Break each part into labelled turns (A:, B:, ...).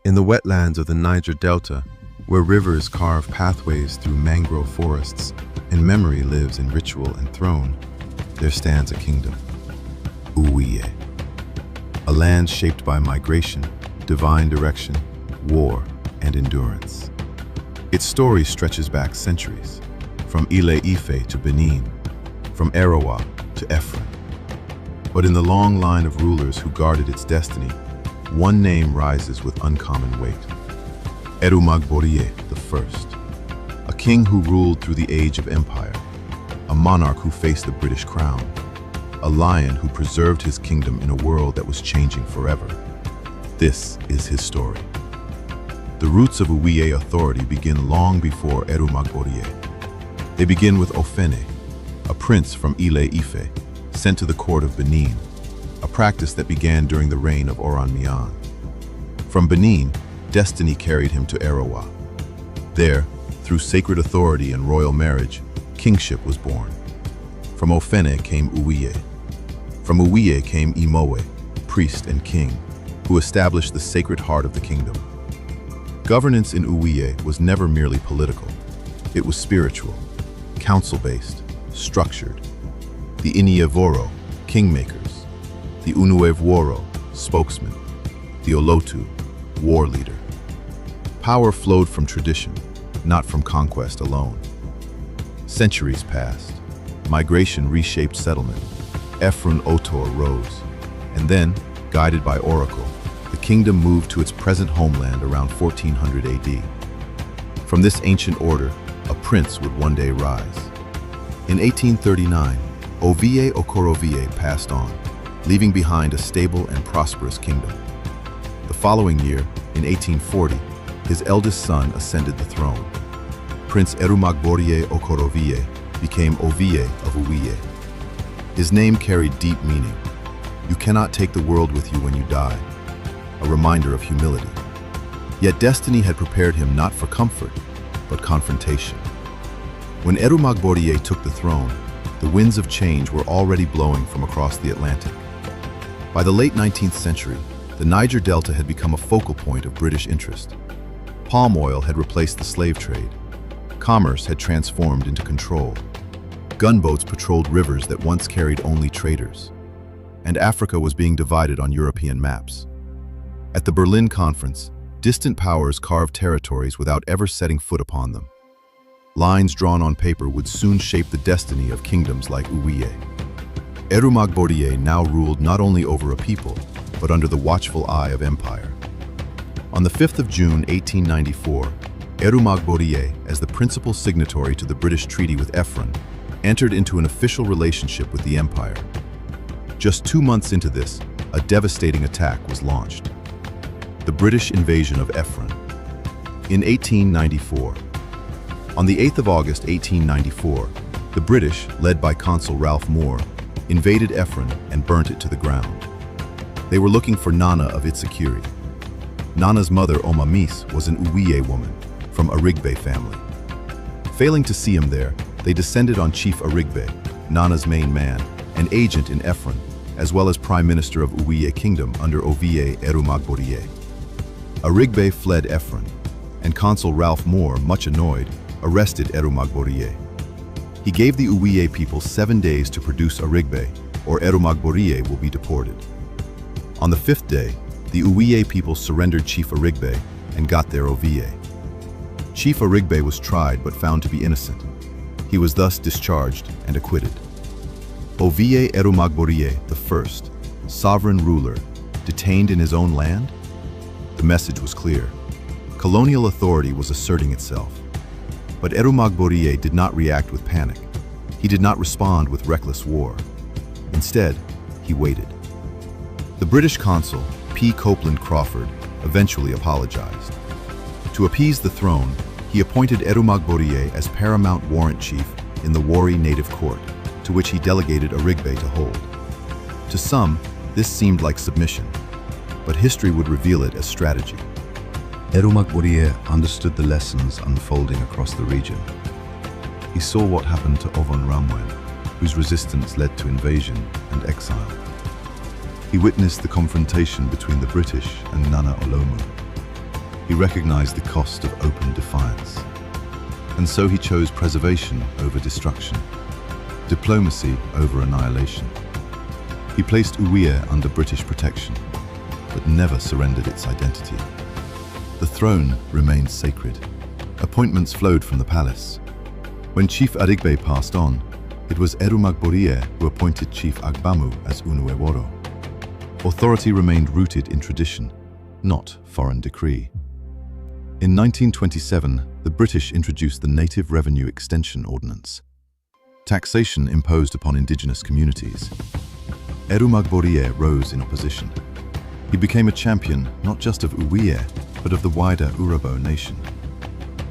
A: In the wetlands of the Niger Delta, where rivers carve pathways through mangrove forests and memory lives in ritual and throne, there stands a kingdom, Uvwie, a land shaped by migration, divine direction, war, and endurance. Its story stretches back centuries, from Ile-Ife to Benin, from Arawa to Ephraim. But in the long line of rulers who guarded its destiny, one name rises with uncommon weight. Erumagborie I, a king who ruled through the age of empire, a monarch who faced the British crown, a lion who preserved his kingdom in a world that was changing forever. This is his story. The roots of Uvwie authority begin long before Erumagborie. They begin with Ofene, a prince from Ile-Ife, sent to the court of Benin, a practice that began during the reign of Oranmiyan. From Benin, destiny carried him to Arawa. There, through sacred authority and royal marriage, kingship was born. From Ofene came Uvwie. From Uvwie came Imowe, priest and king, who established the sacred heart of the kingdom. Governance in Uvwie was never merely political. It was spiritual, council-based, structured. The Inyevoro, kingmakers. The Unuevworo, spokesman. The Olotu, war leader. Power flowed from tradition, not from conquest alone. Centuries passed. Migration reshaped settlement. Ephron Otor rose. And then, guided by oracle, the kingdom moved to its present homeland around 1400 AD. From this ancient order, a prince would one day rise. In 1839, Ovie Okpo Erumagborie passed on, leaving behind a stable and prosperous kingdom. The following year, in 1840, his eldest son ascended the throne. Prince Erumagborie Okpo Erumagborie became Ovie of Uvwie. His name carried deep meaning. You cannot take the world with you when you die, a reminder of humility. Yet destiny had prepared him not for comfort, but confrontation. When Erumagborie took the throne, the winds of change were already blowing from across the Atlantic. By the late 19th century, the Niger Delta had become a focal point of British interest. Palm oil had replaced the slave trade. Commerce had transformed into control. Gunboats patrolled rivers that once carried only traders. And Africa was being divided on European maps. At the Berlin Conference, distant powers carved territories without ever setting foot upon them. Lines drawn on paper would soon shape the destiny of kingdoms like Uvwie. Erumagborie now ruled not only over a people, but under the watchful eye of empire. On the 5th of June 1894, Erumagborie, as the principal signatory to the British treaty with Ephraim, entered into an official relationship with the empire. Just 2 months into this, a devastating attack was launched. The British invasion of Ephraim. In 1894. On the 8th of August 1894, the British, led by Consul Ralph Moore, invaded Ephraim and burnt it to the ground. They were looking for Nana of Itsekiri. Nana's mother, Omamis, was an Uvwie woman from Arigbe family. Failing to see him there, they descended on Chief Arigbe, Nana's main man, and agent in Ephraim, as well as Prime Minister of Uvwie Kingdom under Ovie Erumagborie. Arigbe fled Ephraim, and Consul Ralph Moore, much annoyed, arrested Erumagborie. He gave the Uvwie people 7 days to produce Arigbe, or Erumagborie will be deported. On the 5th day, the Uvwie people surrendered Chief Arigbe and got their Ovie. Chief Arigbe was tried but found to be innocent. He was thus discharged and acquitted. Ovie Erumagborie I, sovereign ruler, detained in his own land? The message was clear. Colonial authority was asserting itself. But Erumagborie did not react with panic. He did not respond with reckless war. Instead, he waited. The British consul, P. Copeland Crawford, eventually apologized. To appease the throne, he appointed Erumagborie as Paramount Warrant Chief in the Warri native court, to which he delegated Arigbe to hold. To some, this seemed like submission, but history would reveal it as strategy.
B: Erumagborie understood the lessons unfolding across the region. He saw what happened to Ovon Ramwen, whose resistance led to invasion and exile. He witnessed the confrontation between the British and Nana Olomu. He recognized the cost of open defiance. And so he chose preservation over destruction, diplomacy over annihilation. He placed Uvwie under British protection, but never surrendered its identity. The throne remained sacred. Appointments flowed from the palace. When Chief Adigbe passed on, it was Erumagborie who appointed Chief Agbamu as Unueworo. Authority remained rooted in tradition, not foreign decree. In 1927, the British introduced the Native Revenue Extension Ordinance, taxation imposed upon indigenous communities. Erumagborie rose in opposition. He became a champion not just of Uvwie, but of the wider Urhobo nation.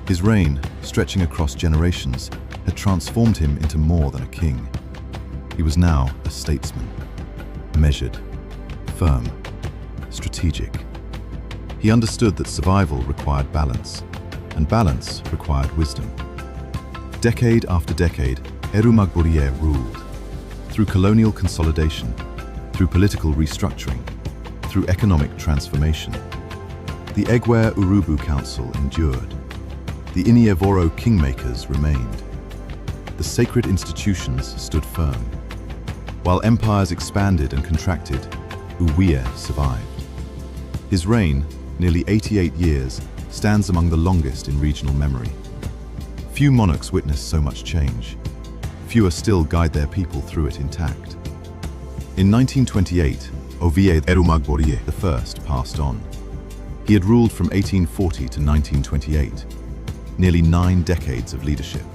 B: His reign, stretching across generations, had transformed him into more than a king. He was now a statesman, measured, firm, strategic. He understood that survival required balance, and balance required wisdom. Decade after decade, Erumagborie ruled. Through colonial consolidation, through political restructuring, through economic transformation. The Egwe Urubu Council endured. The Inyevoro kingmakers remained. The sacred institutions stood firm. While empires expanded and contracted, Uvwie survived. His reign, nearly 88 years, stands among the longest in regional memory. Few monarchs witness so much change. Fewer still guide their people through it intact. In 1928, Ovie Erumagborie I passed on. He had ruled from 1840 to 1928, nearly 9 decades of leadership.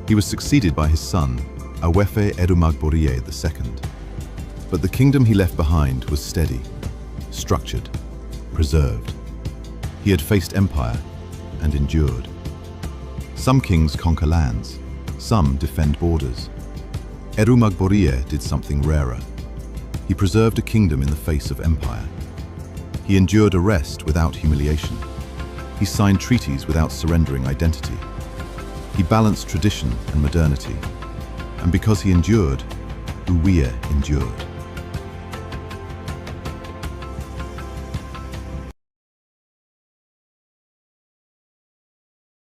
B: He was succeeded by his son, Ovie Erumagborie II. But the kingdom he left behind was steady, structured, preserved. He had faced empire and endured. Some kings conquer lands, some defend borders. Erumagborie did something rarer. He preserved a kingdom in the face of empire. He endured arrest without humiliation. He signed treaties without surrendering identity. He balanced tradition and modernity. And because he endured, Uvwie endured.